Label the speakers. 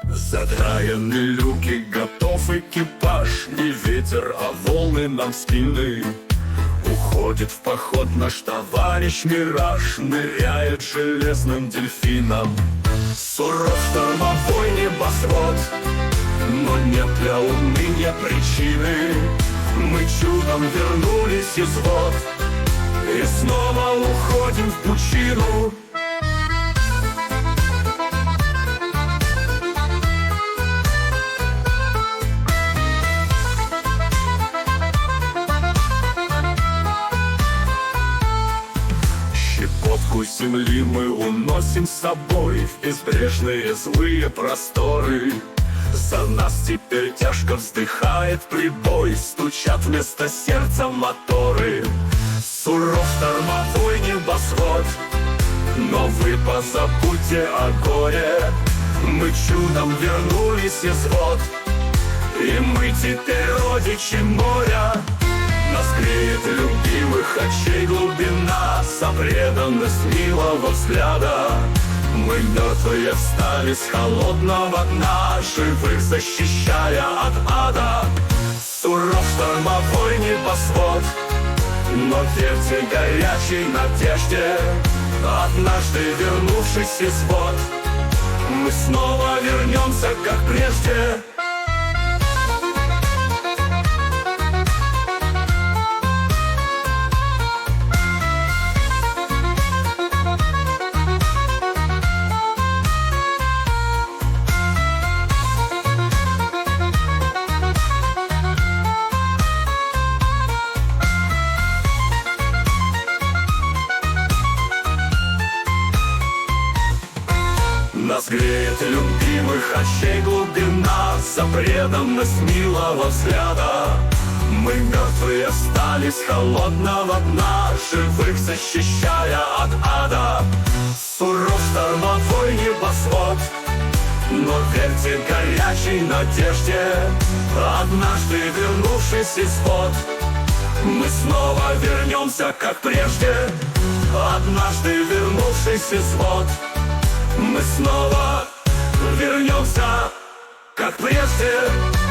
Speaker 1: Задраены люки, готов экипаж. Не ветер, а волны нам в спины. Уходит в поход наш товарищ Мираж, ныряет железным дельфином. Суров штормовой небосвод, но нет для уныния причины. Мы чудом вернулись из вод и снова уходим в пучину. Щепотку земли мы уносим с собой в безбрежные злые просторы. За нас теперь тяжко вздыхает прибой, стучат вместо сердца моторы. Суров штормовой небосвод, но вы позабудьте о горе. Мы чудом вернулись из вод, и мы теперь родичи моря. Нас греет любимых очей глубина, за преданность милого взгляда. Мы мертвые встали с холодного дна, живых защищая от ада. Суров штормовой небосвод, но верьте горячей надежде. Однажды вернувшись из вод, мы снова вернемся, как прежде. Нас греет любимых очей глубина, за преданность милого взгляда. Мы мертвые встали с холодного дна, живых защищая от ада. Суров штормовой небосвод, но верьте горячей надежде. Однажды вернувшись из вод, мы снова вернемся, как прежде. Однажды вернувшись из вод, мы снова вернемся, как прежде.